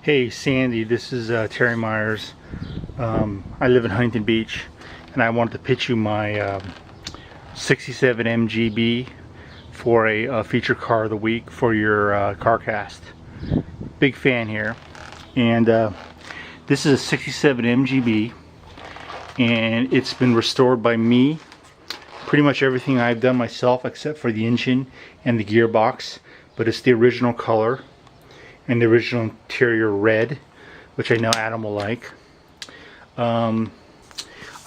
Hey Sandy, this is Terry Myers. I live in Huntington Beach, and I wanted to pitch you my 67 MGB for a feature car of the week for your CarCast. Big fan here. And this is a 67 MGB, and it's been restored by me. Pretty much everything I've done myself except for the engine and the gearbox, but it's the original color and the original interior red, which I know Adam will like. I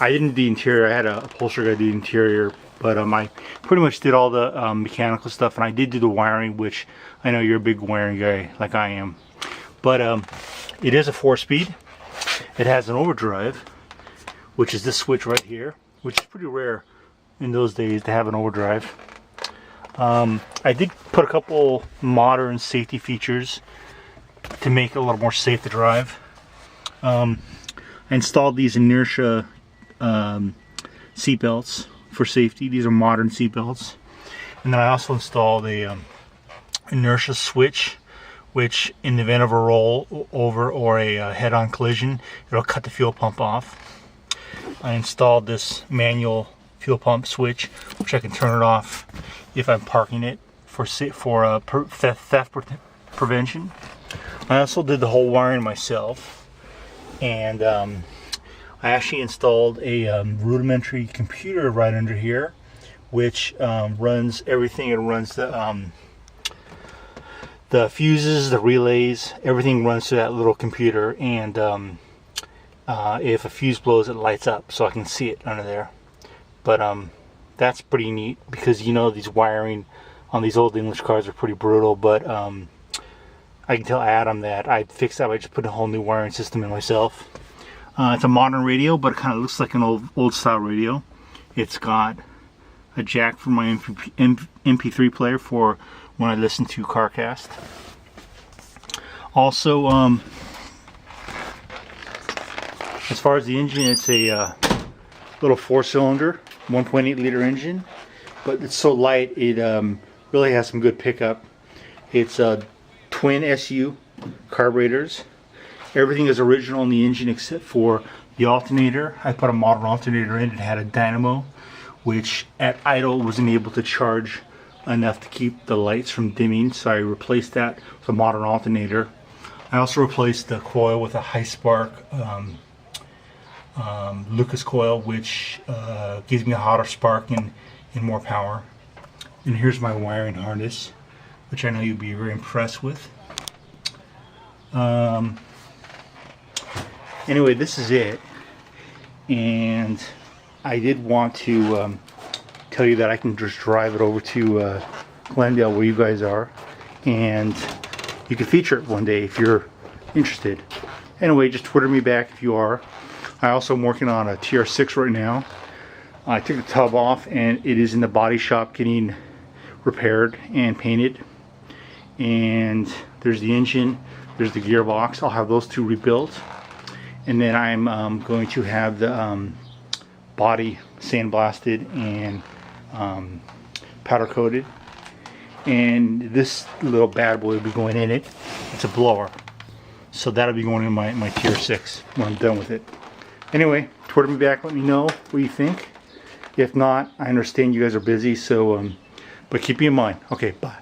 didn't do the interior. I had a upholsterer guy do the interior, but I pretty much did all the mechanical stuff, and I did do the wiring, which I know you're a big wiring guy like I am. But it is a 4-speed. It has an overdrive, which is this switch right here, which is pretty rare in those days to have an overdrive. I did put a couple modern safety features to make it a little more safe to drive. I installed these inertia seat belts for safety. These are modern seat belts. And then I also installed a inertia switch, which in the event of a roll over or a head-on collision, it'll cut the fuel pump off. I installed this manual fuel pump switch, which I can turn it off if I'm parking it for theft prevention. I also did the whole wiring myself, and I actually installed a rudimentary computer right under here, which runs everything. It runs the fuses, the relays, everything runs to that little computer, and if a fuse blows, it lights up so I can see it under there. But that's pretty neat, because you know these wiring on these old English cars are pretty brutal, but I can tell Adam that I fixed that by just putting a whole new wiring system in myself. It's a modern radio, but it kind of looks like an old style radio. It's got a jack for my MP3 player for when I listen to CarCast. Also, as far as the engine, it's a little 4-cylinder, 1.8 liter engine, but it's so light it really has some good pickup. It's twin SU carburetors. Everything is original in the engine except for the alternator. I put a modern alternator in. It had a dynamo, which at idle wasn't able to charge enough to keep the lights from dimming, so I replaced that with a modern alternator. I also replaced the coil with a high spark Lucas coil, which gives me a hotter spark and more power. And here's my wiring harness, which I know you'll be very impressed with. Anyway, this is it, and I did want to tell you that I can just drive it over to Glendale, where you guys are, and you can feature it one day if you're interested. Anyway, just Twitter me back if you are. I also am working on a TR6 right now. I took the tub off, and it is in the body shop getting repaired and painted. And there's the engine, there's the gearbox. I'll have those two rebuilt, and then I'm going to have the body sandblasted and powder coated, and this little bad boy will be going in it. It's a blower, so that'll be going in my Tier 6 when I'm done with it. Anyway, Twitter me back, let me know what you think. If not, I understand you guys are busy, so but keep me in mind. Okay, bye.